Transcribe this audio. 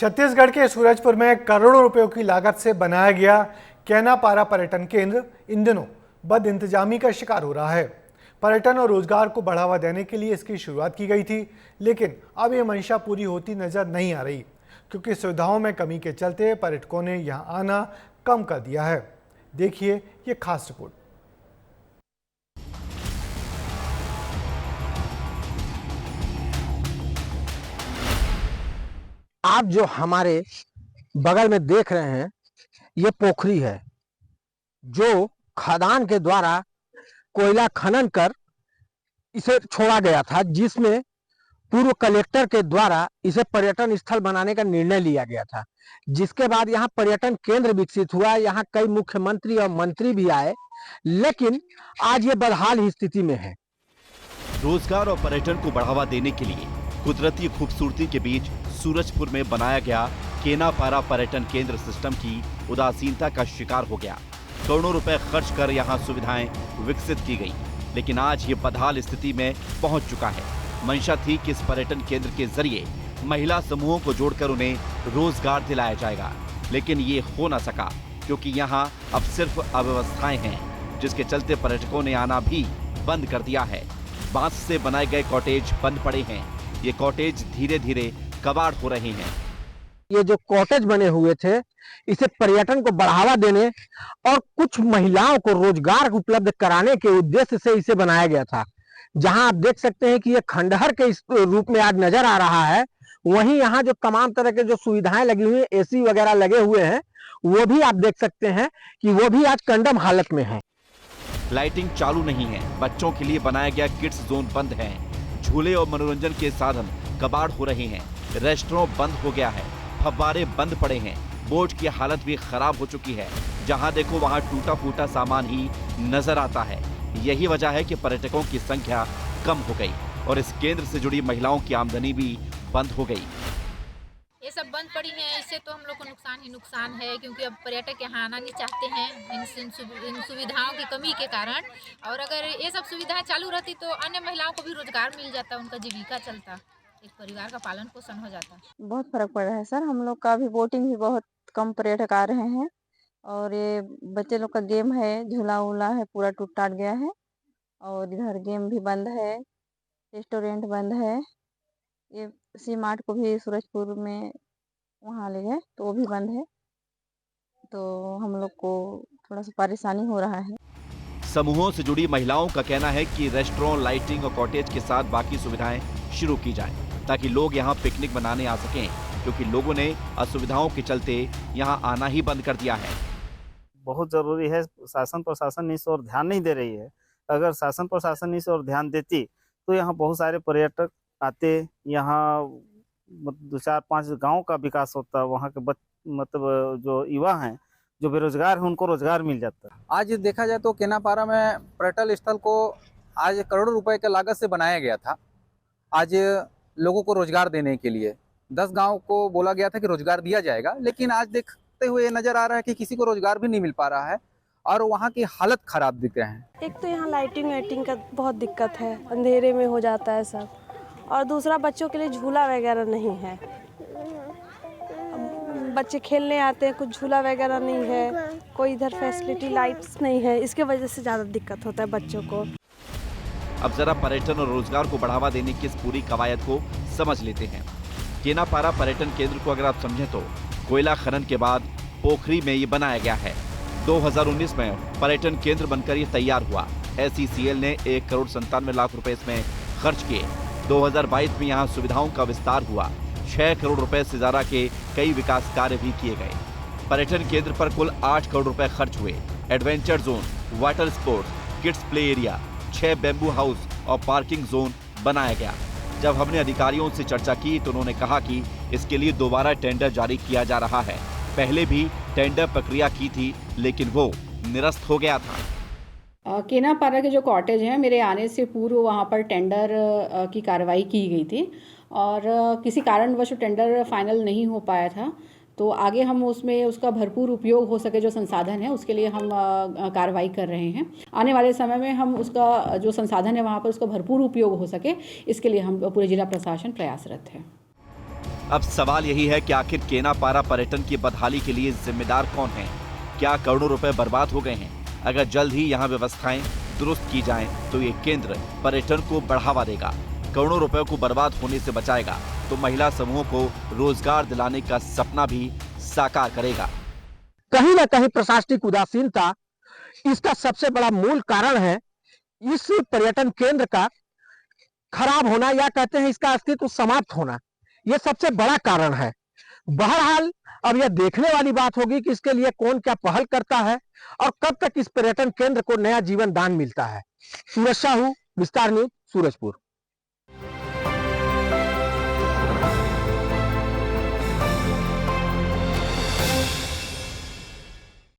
छत्तीसगढ़ के सूरजपुर में करोड़ों रुपयों की लागत से बनाया गया कैनापारा पर्यटन केंद्र इन दिनों बद इंतजामी का शिकार हो रहा है। पर्यटन और रोजगार को बढ़ावा देने के लिए इसकी शुरुआत की गई थी, लेकिन अब ये मंशा पूरी होती नजर नहीं आ रही, क्योंकि सुविधाओं में कमी के चलते पर्यटकों ने यहां आना कम कर दिया है। देखिए ये खास रिपोर्ट। आप जो हमारे बगल में देख रहे हैं, ये पोखरी है जो खदान के द्वारा कोयला खनन कर इसे छोड़ा गया था, जिसमें पूर्व कलेक्टर के द्वारा इसे पर्यटन स्थल बनाने का निर्णय लिया गया था। जिसके बाद यहाँ पर्यटन केंद्र विकसित हुआ। यहाँ कई मुख्यमंत्री और मंत्री भी आए, लेकिन आज ये बदहाल स्थिति में है। रोजगार और पर्यटन को बढ़ावा देने के लिए कुदरती खूबसूरती के बीच सूरजपुर में बनाया गया केनापारा पर्यटन केंद्र सिस्टम की उदासीनता का शिकार हो गया। करोड़ों रुपए खर्च कर यहां सुविधाएं विकसित की गई, लेकिन आज ये बदहाल स्थिति में पहुंच चुका है। मंशा थी कि इस पर्यटन केंद्र के जरिए महिला समूहों को जोड़कर उन्हें रोजगार दिलाया जाएगा, लेकिन ये हो न सका, क्योंकि यहाँ अब सिर्फ अव्यवस्थाएं हैं, जिसके चलते पर्यटकों ने आना भी बंद कर दिया है। बांस से बनाए गए कॉटेज बंद पड़े हैं। ये कॉटेज धीरे धीरे कबाड़ हो रहे हैं। ये जो कॉटेज बने हुए थे, इसे पर्यटन को बढ़ावा देने और कुछ महिलाओं को रोजगार उपलब्ध कराने के उद्देश्य से इसे बनाया गया था। जहां आप देख सकते हैं कि ये खंडहर के इस रूप में आज नजर आ रहा है। वहीं यहाँ जो तमाम तरह के जो सुविधाएं लगी हुई हैं, एसी वगैरह लगे हुए हैं, वो भी आप देख सकते हैं कि वो भी आज कंडम हालत में है। लाइटिंग चालू नहीं है। बच्चों के लिए बनाया गया किड्स जोन बंद है। झूले और मनोरंजन के साधन कबाड़ हो रहे हैं। रेस्टोरेंट बंद हो गया है। फव्वारे बंद पड़े हैं। बोट की हालत भी खराब हो चुकी है। जहां देखो वहां टूटा फूटा सामान ही नजर आता है। यही वजह है कि पर्यटकों की संख्या कम हो गई और इस केंद्र से जुड़ी महिलाओं की आमदनी भी बंद हो गई। ये सब बंद पड़ी हैं, इससे तो हम लोग को नुकसान ही नुकसान है, क्योंकि अब पर्यटक यहाँ आना नहीं चाहते हैं इन सुविधाओं की कमी के कारण। और अगर ये सब सुविधाएं चालू रहती तो अन्य महिलाओं को भी रोजगार मिल जाता, उनका जीविका चलता, एक परिवार का पालन पोषण हो जाता। बहुत फर्क पड़ रहा है सर। हम लोग का भी बोटिंग भी बहुत कम पर्यटक आ रहे हैं, और ये बच्चे लोग का गेम है, झूला वूला है, पूरा टूट टाट गया है। और इधर गेम भी बंद है, रेस्टोरेंट बंद है। ये सी मार्ट को भी सूरजपुर में वहाँ ले गए तो वो भी बंद है, तो हम लोग को थोड़ा सा परेशानी हो रहा है। समूहों से जुड़ी महिलाओं का कहना है कि रेस्टोरेंट, लाइटिंग और कॉटेज के साथ बाकी सुविधाएं शुरू की जाएं, ताकि लोग यहां पिकनिक मनाने आ सकें, क्योंकि लोगों ने असुविधाओं के चलते यहां आना ही बंद कर दिया है। बहुत जरूरी है। शासन प्रशासन इस ओर ध्यान नहीं दे रही है। अगर शासन प्रशासन इस ओर ध्यान देती तो यहाँ बहुत सारे पर्यटक आते, यहाँ 2-4-5 गांव का विकास होता, वहाँ के मतलब जो युवा हैं, जो बेरोजगार हैं, उनको रोजगार मिल जाता। आज देखा जाए तो केनापारा में पर्यटन स्थल को आज करोड़ों रुपए के लागत से बनाया गया था। आज लोगों को रोजगार देने के लिए 10 गांव को बोला गया था कि रोजगार दिया जाएगा, लेकिन आज देखते हुए नजर आ रहा है कि किसी को रोजगार भी नहीं मिल पा रहा है और वहाँ की हालत खराब दिख रहे हैं। एक तो यहाँ लाइटिंग वाइटिंग का बहुत दिक्कत है, अंधेरे में हो जाता है सब, और दूसरा बच्चों के लिए झूला वगैरह नहीं है। बच्चे खेलने आते हैं, कुछ झूला वगैरह नहीं है, कोई इधर फैसिलिटी लाइट्स नहीं है, इसके वजह से ज़्यादा दिक्कत होता है बच्चों को। अब जरा पर्यटन और रोजगार को बढ़ावा देने की इस पूरी कवायद को समझ लेते हैं। केनापारा पर्यटन केंद्र को अगर आप समझें तो कोयला खनन के बाद पोखरी में ये बनाया गया है। 2019 में पर्यटन केंद्र बनकर ये तैयार हुआ। SECL ने 1,97 लाख रुपए इसमें खर्च किए। 2022 में यहाँ सुविधाओं का विस्तार हुआ। 6 करोड़ रुपए से ज्यादा के कई विकास कार्य भी किए गए। पर्यटन केंद्र पर कुल 8 करोड़ रुपए खर्च हुए। Adventure zone, water sports, kids play area, 6 bamboo house और पार्किंग जोन बनाया गया। जब हमने अधिकारियों से चर्चा की तो उन्होंने कहा कि इसके लिए दोबारा टेंडर जारी किया जा रहा है। पहले भी टेंडर प्रक्रिया की थी, लेकिन वो निरस्त हो गया था। केनापारा के जो कॉटेज हैं, मेरे आने से पूर्व वहाँ पर टेंडर की कार्रवाई की गई थी और किसी कारणवश टेंडर फाइनल नहीं हो पाया था, तो आगे हम उसमें उसका भरपूर उपयोग हो सके जो संसाधन है, उसके लिए हम कार्रवाई कर रहे हैं। आने वाले समय में हम उसका जो संसाधन है वहाँ पर उसका भरपूर उपयोग हो सके, इसके लिए हम पूरे जिला प्रशासन प्रयासरत है। अब सवाल यही है कि आखिर केनापारा पर्यटन की बदहाली के लिए जिम्मेदार कौन है? क्या करोड़ों रुपए बर्बाद हो गए हैं? अगर जल्द ही यहाँ व्यवस्थाएं दुरुस्त की जाएं, तो ये केंद्र पर्यटन को बढ़ावा देगा, करोड़ों रुपए को बर्बाद होने से बचाएगा, तो महिला समूहों को रोजगार दिलाने का सपना भी साकार करेगा। कहीं ना कहीं प्रशासनिक उदासीनता इसका सबसे बड़ा मूल कारण है। इस पर्यटन केंद्र का खराब होना, या कहते हैं इसका अस्तित्व समाप्त होना, यह सबसे बड़ा कारण है। बहरहाल अब यह देखने वाली बात होगी कि इसके लिए कौन क्या पहल करता है और कब तक इस पर्यटन केंद्र को नया जीवन दान मिलता है। सूरज साहू, विस्तार न्यूज, सूरजपुर।